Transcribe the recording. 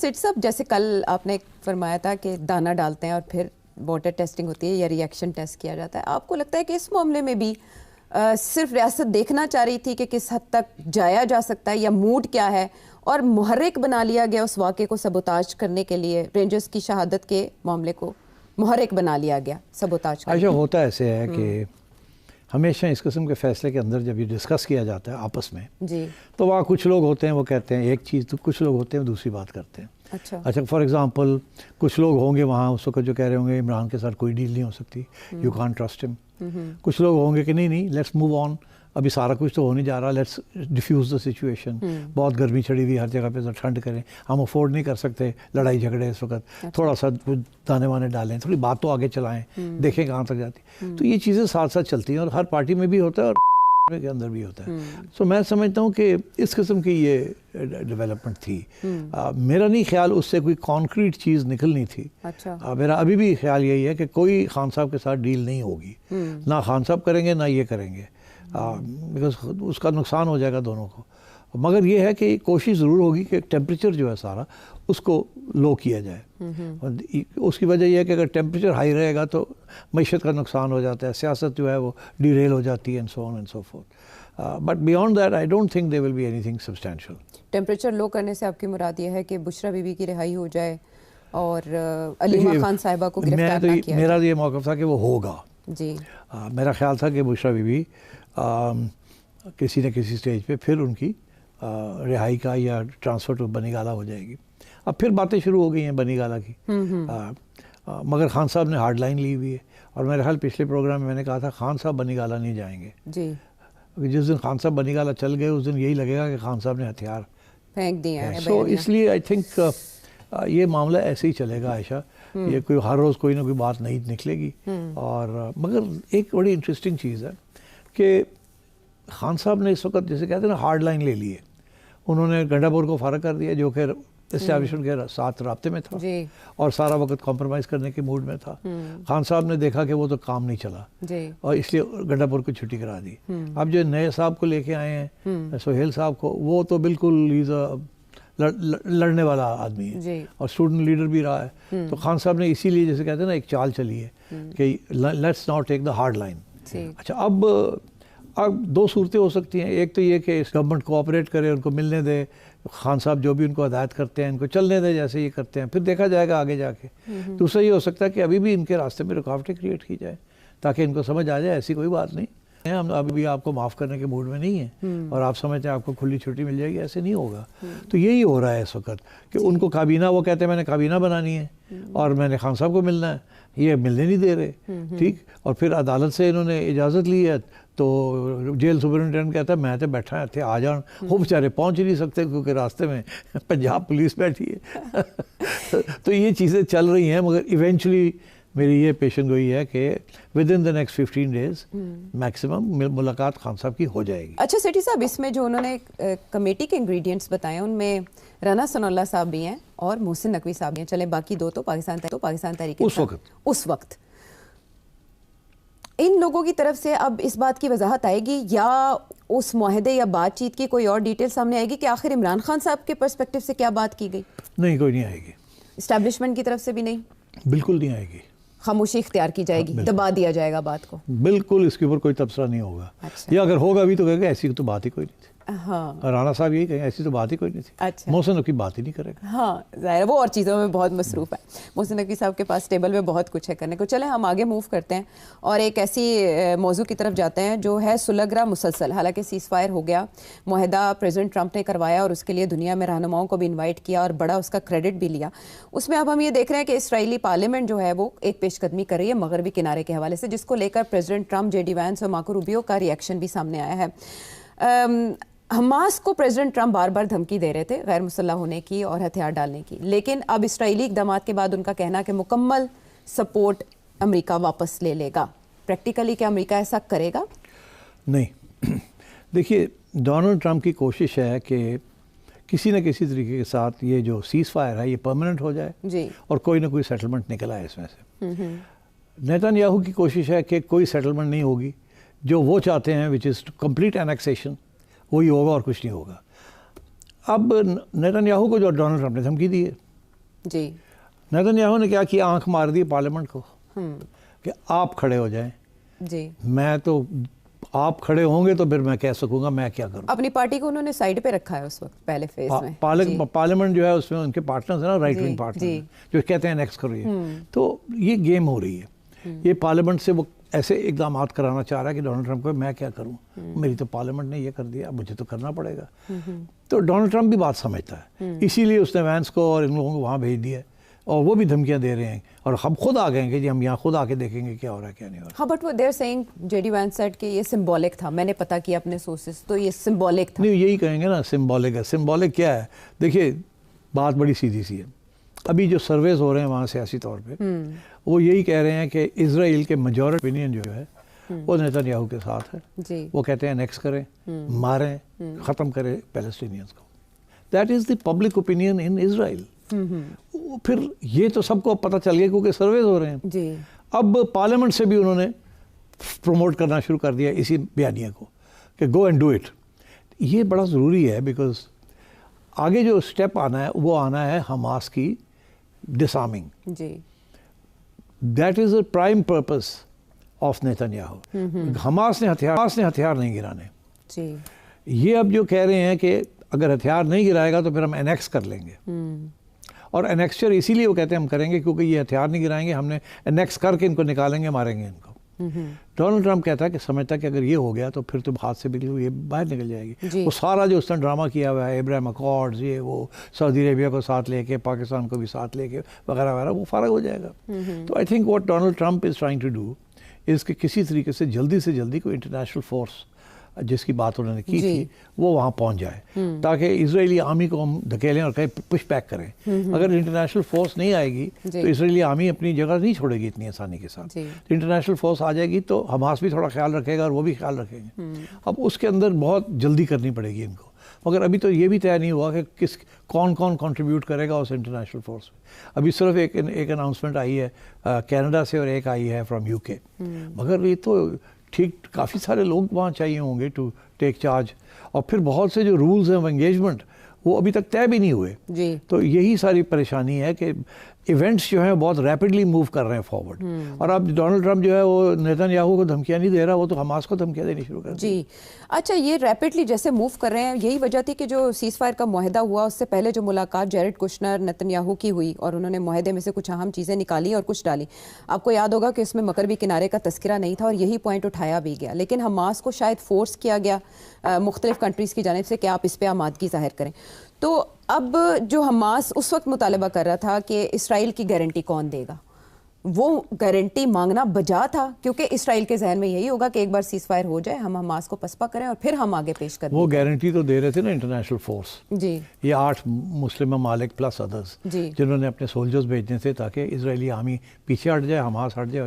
Set صاحب جیسے کل آپ نے فرمایا تھا کہ دانہ ڈالتے ہیں اور پھر واٹر ٹیسٹنگ ہوتی ہے یا ریئیکشن ٹیسٹ کیا جاتا ہے، آپ کو لگتا ہے کہ اس معاملے میں بھی صرف ریاست دیکھنا چاہ رہی تھی کہ کس حد تک جایا جا سکتا ہے یا موڈ کیا ہے، اور محرک بنا لیا گیا اس واقعے کو سبوتاج کرنے کے لیے، رینجرز کی شہادت کے معاملے کو محرک بنا لیا گیا سبوتاج کرنے؟ اچھا، ہوتا ایسے ہے کہ ہمیشہ اس قسم کے فیصلے کے اندر جب یہ ڈسکس کیا جاتا ہے آپس میں جی تو وہاں کچھ لوگ ہوتے ہیں وہ کہتے ہیں ایک چیز، تو کچھ لوگ ہوتے ہیں دوسری بات کرتے ہیں. اچھا فار ایگزامپل کچھ لوگ ہوں گے وہاں اس وقت جو کہہ رہے ہوں گے عمران کے ساتھ کوئی ڈیل نہیں ہو سکتی، یو کانٹ ٹرسٹ ہم. کچھ لوگ ہوں گے کہ نہیں لیٹس موو آن، ابھی سارا کچھ تو ہو نہیں جا رہا، لیٹس ڈیفیوز دا سچویشن. بہت گرمی چڑھی ہوئی ہر جگہ پہ، ٹھنڈ کریں، ہم افورڈ نہیں کر سکتے لڑائی جھگڑے اس وقت، تھوڑا سا دانے وانے ڈالیں، تھوڑی بات تو آگے چلائیں، دیکھیں کہاں تک جاتی. تو یہ چیزیں ساتھ ساتھ چلتی ہیں اور ہر پارٹی میں بھی ہوتا ہے اور کے اندر بھی ہوتا ہے. سو میں سمجھتا ہوں کہ اس قسم کی یہ ڈیولپمنٹ تھی. میرا نہیں خیال اس سے کوئی کانکریٹ چیز نکلنی تھی. میرا ابھی بھی خیال یہی ہے کہ کوئی خان صاحب کے ساتھ ڈیل نہیں ہوگی، نہ خان صاحب کریں گے نہ یہ کریں گے، بیکاز اس کا نقصان ہو جائے گا دونوں کو. مگر یہ ہے کہ کوشش ضرور ہوگی کہ ٹیمپریچر جو ہے سارا اس کو لو کیا جائے. اس کی وجہ یہ ہے کہ اگر ٹیمپریچر ہائی رہے گا تو معیشت کا نقصان ہو جاتا ہے، سیاست جو ہے وہ ڈیریل ہو جاتی ہے، and so on and so forth. But beyond that I don't think there will be anything substantial. Temperature low کرنے سے آپ کی مراد یہ ہے کہ بشرا بی بی کی رہائی ہو جائے اور علیمہ خان صاحبہ کو گرفتار نہ کیا؟ میرا یہ موقف تھا کہ وہ ہوگا. جی میرا خیال تھا کہ بشرا بی بی کسی نہ کسی سٹیج پہ پھر ان کی رہائی کا یا ٹرانسفر ٹو بنی گالہ ہو جائے گی. اب پھر باتیں شروع ہو گئی ہیں بنی گالہ کی، مگر خان صاحب نے ہارڈ لائن لی ہوئی ہے. اور میرے خیال پچھلے پروگرام میں نے کہا تھا خان صاحب بنی گالہ نہیں جائیں گے. جی جس دن خان صاحب بنی گالہ چل گئے اس دن یہی لگے گا کہ خان صاحب نے ہتھیار پھینک دیے ہیں. سو اس لیے آئی تھنک یہ معاملہ ایسے ہی چلے گا عائشہ. یہ کوئی ہر روز کوئی نہ کوئی بات نہیں نکلے گی. اور مگر ایک بڑی انٹرسٹنگ چیز ہے کہ خان صاحب نے اس وقت جیسے کہتے ہیں نا ہارڈ لائن لے لی ہے. انہوں نے گنڈا پور کو فارغ کر دیا جو کہ اسٹیبلشمنٹ کے ساتھ رابطے میں تھا اور سارا وقت کمپرومائز کرنے کے موڈ میں تھا. خان صاحب نے دیکھا کہ وہ تو کام نہیں چلا اور اس لیے گنڈا پور کو چھٹی کرا دی. اب جو نئے صاحب کو لے کے آئے ہیں سہیل صاحب کو، وہ تو بالکل لڑنے والا آدمی ہے اور اسٹوڈنٹ لیڈر بھی رہا ہے. تو خان صاحب نے اسی لیے جیسے کہتے ہیں نا ایک چال چلی ہے کہ let's not take the hard line. اچھا اب دو صورتیں ہو سکتی ہیں. ایک تو یہ کہ گورنمنٹ کوآپریٹ کرے، ان کو ملنے دے، خان صاحب جو بھی ان کو ہدایت کرتے ہیں ان کو چلنے دے جیسے یہ کرتے ہیں، پھر دیکھا جائے گا آگے جا کے. دوسرا یہ ہو سکتا ہے کہ ابھی بھی ان کے راستے میں رکاوٹیں کریٹ کی جائے تاکہ ان کو سمجھ آ جائے ایسی کوئی بات نہیں ہے، ہم ابھی بھی آپ کو معاف کرنے کے موڈ میں نہیں ہیں اور آپ سمجھتے ہیں آپ کو کھلی چھٹی مل جائے گی. ایسے نہیں ہوگا. تو یہی ہو رہا ہے اس وقت کہ ان کو کابینہ، وہ کہتے ہیں میں نے کابینہ بنانی ہے اور میں نے خان صاحب کو ملنا ہے، یہ ملنے نہیں دے رہے. ٹھیک. اور پھر عدالت سے انہوں نے اجازت لی ہے تو جیل سپرنٹینڈنٹ کہتا ہے میں تو بیٹھا تھے آ جان. وہ بیچارے پہنچ نہیں سکتے کیونکہ راستے میں پنجاب پولیس بیٹھی ہے. تو یہ چیزیں چل رہی ہیں مگر ایونچولی میری یہ پیشن گوئی ہے کہ with in the next 15 days maximum ملاقات خان صاحب کی ہو جائے گی. اچھا سیٹھی صاحب، اس میں جو انہوں نے کمیٹی کے انگریڈینٹس بتائے ان میں رانا ثناء اللہ صاحب بھی ہیں اور محسن نقوی صاحب بھی ہیں. چلیں باقی دو تو پاکستان تحریک اس وقت ان لوگوں کی طرف سے اب اس بات کی وضاحت آئے گی یا اس معاہدے یا بات چیت کی کوئی اور ڈیٹیل سامنے آئے گی کہ آخر عمران خان صاحب کے پرسپیکٹو سے کیا بات کی گئی؟ نہیں، کوئی نہیں آئے گی. اسٹیبلشمنٹ کی طرف سے بھی نہیں؟ بالکل نہیں آئے گی. خاموشی اختیار کی جائے گی، دبا دیا جائے گا بات کو. بالکل اس کے اوپر کوئی تبصرہ نہیں ہوگا. یا اگر ہوگا بھی تو کہے گا ایسی تو بات ہی کوئی نہیں تھی. ہاں، رانا صاحب یہی کہیں ایسی تو بات ہی کوئی نہیں تھی. اچھا، محسن نقوی بات ہی نہیں کرے گا. ہاں ظاہر ہے وہ اور چیزوں میں بہت مصروف ہے. محسن نقوی صاحب کے پاس ٹیبل میں بہت کچھ ہے کرنے کو. چلیں ہم آگے موو کرتے ہیں اور ایک ایسی موضوع کی طرف جاتے ہیں جو ہے سلگرا مسلسل. حالانکہ سیز فائر ہو گیا، معاہدہ پریزیڈنٹ ٹرمپ نے کروایا اور اس کے لیے دنیا میں رہنماؤں کو بھی انوائٹ کیا اور بڑا اس کا کریڈٹ بھی لیا. اس میں اب ہم یہ دیکھ رہے ہیں کہ اسرائیلی پارلیمنٹ جو ہے وہ ایک پیش قدمی کر رہی ہے مغربی کنارے کے حوالے سے، جس کو لے کر president Trump, J D Vance اور مارکو روبیو کا ریئیکشن بھی سامنے آیا ہے. حماس کو پریزیڈنٹ ٹرمپ بار بار دھمکی دے رہے تھے غیر مسلح ہونے کی اور ہتھیار ڈالنے کی، لیکن اب اسرائیلی اقدامات کے بعد ان کا کہنا کہ مکمل سپورٹ امریکہ واپس لے لے گا. پریکٹیکلی کیا امریکہ ایسا کرے گا؟ نہیں. دیکھیے ڈونلڈ ٹرمپ کی کوشش ہے کہ کسی نہ کسی طریقے کے ساتھ یہ جو سیز فائر ہے یہ پرماننٹ ہو جائے جی، اور کوئی نہ کوئی سیٹلمنٹ نکل آئے اس میں سے. نیتن یاہو کی کوشش ہے کہ کوئی سیٹلمنٹ نہیں ہوگی، جو وہ چاہتے ہیں وچ از کمپلیٹ اینیکسیشن وہی ہوگا اور کچھ نہیں ہوگا. اب نیتن یاہو کو جو ڈونلڈ ٹرمپ نے دھمکی دی ہے جی نیتن یاہو نے کیا کیا, آنکھ مار دی پارلیمنٹ کو کہ آپ کھڑے ہو جائیں. جی میں تو آپ کھڑے ہوں گے تو پھر میں کہہ سکوں گا میں کیا کروں. اپنی پارٹی کو انہوں نے سائڈ پہ رکھا ہے اس وقت پہلے فیز میں. پارلیمنٹ جو ہے اس میں ان کے پارٹنرز ہیں نا, رائٹ ونگ پارٹنر جو کہتے ہیں نیکس کرو یہ. تو یہ گیم ہو رہی ہے. یہ پارلیمنٹ سے وہ ایسے اقدامات کرانا چاہ رہا ہے کہ ڈونلڈ ٹرمپ کو میں کیا کروں, میری تو پارلیمنٹ نے یہ کر دیا, مجھے تو کرنا پڑے گا. تو ڈونلڈ ٹرمپ بھی بات سمجھتا ہے, اسی لیے اس نے وینس کو اور ان لوگوں کو وہاں بھیج دیا, اور وہ بھی دھمکیاں دے رہے ہیں, اور ہم خود آ گئے ہیں کہ جی ہم یہاں خود آ کے دیکھیں گے کیا ہو رہا ہے کیا نہیں ہو رہا. ہاں بٹ وہ دیر سینگ جے ڈی وینس سیڈ کہ یہ سمبولک تھا, میں نے پتا کیا اپنے سورسز, تو یہ سمبولک تھا. نہیں یہی کہیں گے نا سمبولک ہے. سمبولک کیا ہے, دیکھیے بات بڑی سیدھی سی ہے. ابھی جو سرویز ہو رہے ہیں وہاں سیاسی طور پہ وہ یہی کہہ رہے ہیں کہ اسرائیل کے میجورٹی اوپینین جو ہے وہ نیتن یاہو کے ساتھ ہے. جی وہ کہتے ہیں انیکس کریں, ماریں, ختم کریں پیلسٹینینز کو. That is the public opinion in Israel. پھر یہ تو سب کو پتہ چل گیا کیونکہ سرویز ہو رہے ہیں. جی اب پارلیمنٹ سے بھی انہوں نے پروموٹ کرنا شروع کر دیا اسی بیانیہ کو کہ گو اینڈ ڈو اٹ. یہ بڑا ضروری ہے بیکاز آگے جو اسٹیپ آنا ہے وہ آنا ہے حماس کی ڈس آرمنگ. جی that is a prime purpose of Netanyahu. Hamas نے ہتھیار نہیں گرانے. جی یہ اب جو کہہ رہے ہیں کہ اگر ہتھیار نہیں گرائے گا تو پھر ہم انیکس کر لیں گے. اور انیکسچر اسی لیے وہ کہتے ہیں ہم کریں گے کیونکہ یہ ہتھیار نہیں گرائیں گے, ہم نے انیکس کر کے ان کو نکالیں گے, ماریں گے ان کو. ڈونلڈ ٹرمپ کہتا ہے کہ سمجھتا ہے کہ اگر یہ ہو گیا تو پھر تو ہاتھ سے بالکل یہ باہر نکل جائے گی. وہ سارا جو اس نے ڈرامہ کیا ہوا ہے, ابراہیم اکارڈز, یہ وہ سعودی عربیہ کو ساتھ لے کے, پاکستان کو بھی ساتھ لے کے وغیرہ وغیرہ, وہ فارغ ہو جائے گا. تو I think what Donald Trump is trying to do is کہ کسی طریقے سے جلدی کوئی انٹرنیشنل فورس جس کی بات انہوں نے کی تھی وہ وہاں پہنچ جائے تاکہ اسرائیلی آرمی کو ہم دھکیلیں اور کہیں پش بیک کریں. اگر انٹرنیشنل فورس نہیں آئے گی تو اسرائیلی آرمی اپنی جگہ نہیں چھوڑے گی اتنی آسانی کے ساتھ. انٹرنیشنل فورس آ جائے گی تو حماس بھی تھوڑا خیال رکھے گا اور وہ بھی خیال رکھیں گے. اب اس کے اندر بہت جلدی کرنی پڑے گی ان کو, مگر ابھی تو یہ بھی طے نہیں ہوا کہ کون کنٹریبیوٹ کرے گا اس انٹرنیشنل فورس میں. ابھی صرف ایک اناؤنسمنٹ آئی ہے کینیڈا سے اور ایک آئی ہے فرام یو کے, مگر یہ تو ٹھیک کافی سارے لوگ وہاں چاہیے ہوں گے ٹو ٹیک چارج, اور پھر بہت سے جو رولز ہیں آف انگیجمنٹ وہ ابھی تک طے بھی نہیں ہوئے. تو یہی ساری پریشانی ہے کہ ایونٹس جو ہیں بہت ریپڈلی موو کر رہے ہیں فارورڈ. اور اب ڈونلڈ ٹرمپ جو ہے وہ نیتن یاہو کو دھمکیاں نہیں دے رہا, وہ تو حماس کو دھمکیاں دینی شروع کر دی. جی اچھا, یہ ریپڈلی جیسے موو کر رہے ہیں, یہی وجہ تھی کہ جو سیز فائر کا معاہدہ ہوا اس سے پہلے جو ملاقات جیرڈ کشنر نیتن یاہو کی ہوئی اور انہوں نے معاہدے میں سے کچھ اہم چیزیں نکالی اور کچھ ڈالی. آپ کو یاد ہوگا کہ اس میں مغربی کنارے کا تذکرہ نہیں تھا اور یہی پوائنٹ اٹھایا بھی گیا, لیکن حماس کو شاید فورس کیا گیا مختلف کنٹریز کی جانب سے کہ آپ اس پہ آمادگی ظاہر کریں. تو اب جو حماس اس وقت مطالبہ کر رہا تھا کہ اسرائیل کی گارنٹی کون دے گا, وہ گارنٹی مانگنا بجا تھا, کیونکہ اسرائیل کے ذہن میں یہی ہوگا کہ ایک بار سیز فائر ہو جائے, ہم حماس کو پسپا کریں اور پھر ہم آگے پیش کریں. وہ گارنٹی تو دے رہے تھے نا انٹرنیشنل فورس. جی یہ 8 مسلم ممالک پلس ادرس جنہوں نے اپنے سولجرز بھیجنے تھے تاکہ اسرائیلی آرمی پیچھے ہٹ جائے, حماس ہٹ جائے. اور